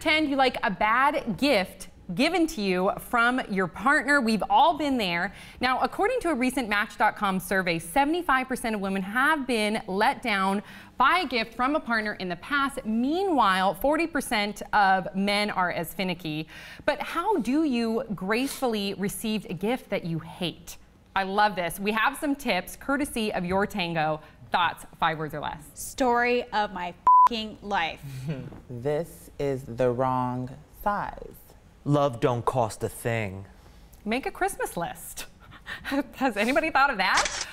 pretend you like a bad gift given to you from your partner. We've all been there. Now, according to a recent Match.com survey, 75% of women have been let down by a gift from a partner in the past. Meanwhile, 40% of men are as finicky. But how do you gracefully receive a gift that you hate? I love this. We have some tips courtesy of Your Tango. Thoughts, 5 words or less. Story of my f***ing life. This is the wrong size. Love don't cost a thing. Make a Christmas list. Has anybody thought of that?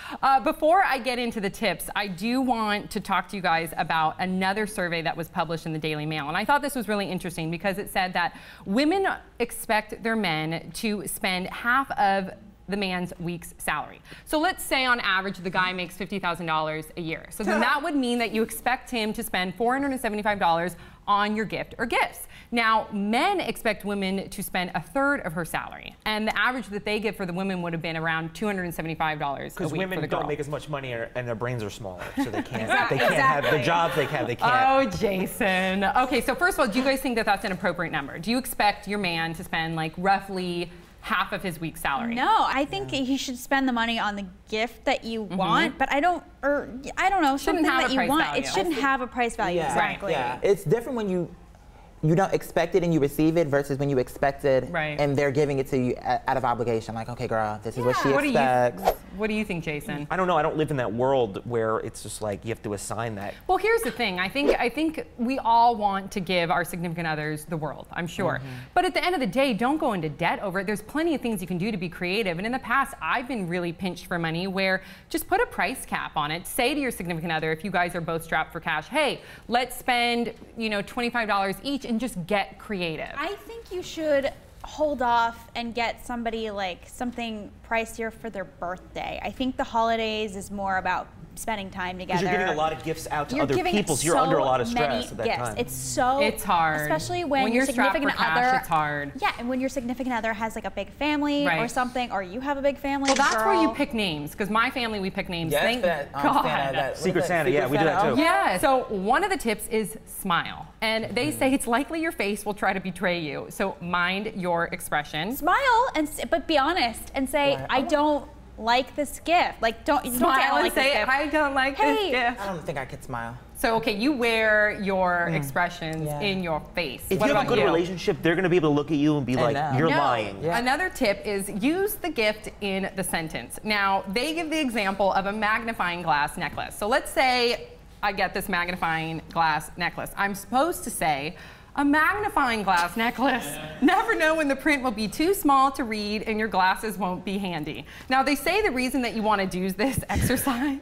Before I get into the tips, I do want to talk to you guys about another survey that was published in the Daily Mail. And I thought this was really interesting because it said that women expect their men to spend half of the man's week's salary. So let's say on average the guy makes $50,000 a year. So then that would mean that you expect him to spend $475 on your gift or gifts. Now, men expect women to spend a third of her salary, and the average that they give for the women would have been around $275 a week. Because women for the girl. don't make as much money and their brains are smaller, so they can't. Exactly. They can't have the jobs they have. They can't. Oh, Jason. Okay, so first of all, do you guys think that that's an appropriate number? Do you expect your man to spend like roughly half of his week's salary? No, I think he should spend the money on the gift that you want, but I don't know, something that you want. It shouldn't have a price value. Exactly. Yeah, it's different when you don't expect it and you receive it versus when you expect it and they're giving it to you out of obligation. Like, okay, girl, this is what she expects. What do you think, Jason? I don't know. I don't live in that world where it's just like you have to assign that. Well, here's the thing. I think we all want to give our significant others the world, I'm sure. But at the end of the day, don't go into debt over it. There's plenty of things you can do to be creative. And in the past, I've been really pinched for money where just put a price cap on it. Say to your significant other, if you guys are both strapped for cash, hey, let's spend, $25 each and just get creative. I think you should hold off and get somebody like something pricier for their birthday. I think the holidays is more about spending time together. Because you're giving a lot of gifts out to other people, so you're under a lot of stress at that time. It's hard. Especially when your significant other, it's hard. Yeah, and when your significant other has like a big family or something, or you have a big family. Well, that's where you pick names, because my family, we pick names. Thank God. Secret Santa, yeah, we do that too. Yeah, so one of the tips is smile. And they say it's likely your face will try to betray you, so mind your expression. Smile, but be honest and say, I don't like this gift. Like, don't smile and say, I don't like this gift. I don't think I could smile. So, okay, you wear your expressions in your face. If you have a good relationship, they're going to be able to look at you and be like, you're lying. Yeah. Another tip is use the gift in the sentence. Now, they give the example of a magnifying glass necklace. So let's say I get this magnifying glass necklace. I'm supposed to say, a magnifying glass necklace. Never know when the print will be too small to read and your glasses won't be handy. Now, they say the reason that you want to do this exercise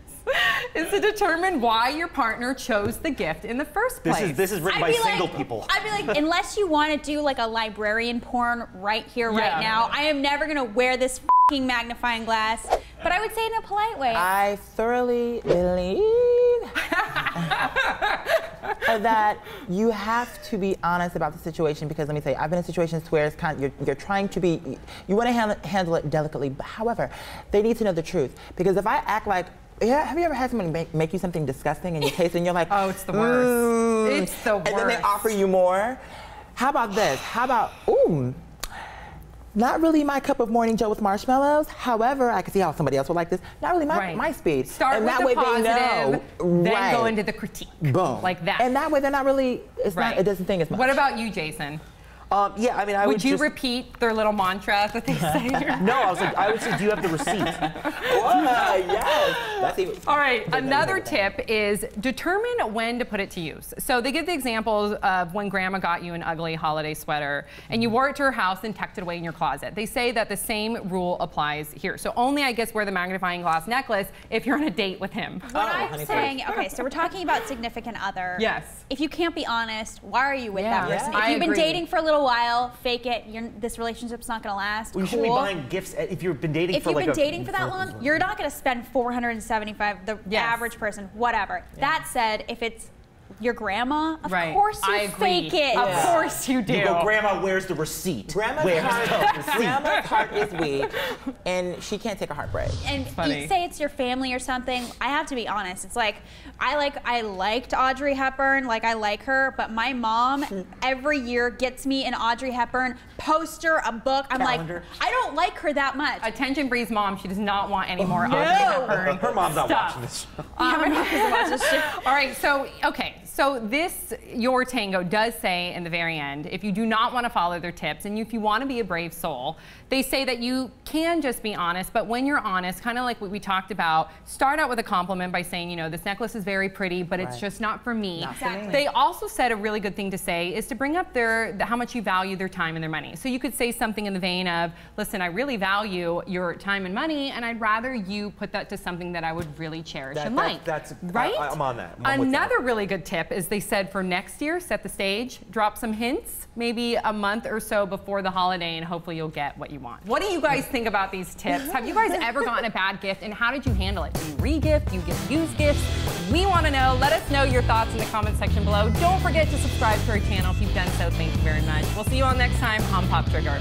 is to determine why your partner chose the gift in the first place. This is written by single people. I'd be like, unless you want to do like a librarian porn right here, right now, I am never going to wear this f***ing magnifying glass. But I would say it in a polite way. I thoroughly believe that you have to be honest about the situation, because let me say, I've been in situations where it's kind of, you're trying to be, you want to handle it delicately, but however, they need to know the truth. Because if I act like, have you ever had somebody make you something disgusting and you taste it and you're like, oh, it's the worst. It's the worst. And then they offer you more. How about this? How about, ooh, not really my cup of morning joe with marshmallows. However, I can see how somebody else would like this. Not really my speed. Start with the positive, then go into the critique. Boom. Like that. And that way they're not really, it doesn't think as much. What about you, Jason? Yeah, I mean, I would you repeat their little mantra that they say here? No, I would say, do you have the receipt? Yes. That's even, all right, another tip is determine when to put it to use. So they give the examples of when grandma got you an ugly holiday sweater and you wore it to her house and tucked it away in your closet. They say that the same rule applies here. So only, I guess, wear the magnifying glass necklace if you're on a date with him. What I'm saying, okay, so we're talking about significant other. Yes. If you can't be honest, why are you with that person? Yeah. If you've been dating for a little while, fake it. This relationship's not going to last. Well, you should be buying gifts if you've been dating for like If you've been dating for that long, you're not going to spend $475, the average person, whatever. That said, if it's your grandma, of Right. course you I agree. fake it. Of course you do. You go, Grandma, where's the receipt? Grandma's heart is weak, and she can't take a heartbreak. And funny. you say it's your family or something. I have to be honest. It's like I liked Audrey Hepburn, like I like her, but my mom every year gets me an Audrey Hepburn poster, a book. I'm Calendar. like, I don't like her that much. Attention Bree's mom, she does not want any more No. Audrey Hepburn Her mom's not stuff. watching this. My mom doesn't watch this shit. All right, so, okay, so this, your tango does say in the very end, if you do not want to follow their tips and if you want to be a brave soul, they say that you can just be honest, but when you're honest, kind of like what we talked about, start out with a compliment by saying, you know, this necklace is very pretty, but it's just not for me. Not for me. They also said a really good thing to say is to bring up how much you value their time and their money. So you could say something in the vein of, listen, I really value your time and money, and I'd rather you put that to something that I would really cherish and like. Right? I'm on that. I'm with that. Another really good tip is they said for next year, set the stage, drop some hints, maybe a month or so before the holiday, and hopefully you'll get what you want. What do you guys think about these tips? Have you guys ever gotten a bad gift, and how did you handle it? Do you re-gift? Do you get used gifts? We want to know. Let us know your thoughts in the comment section below. Don't forget to subscribe to our channel if you've done so. Thank you very much. We'll see you all next time on Pop Trigger.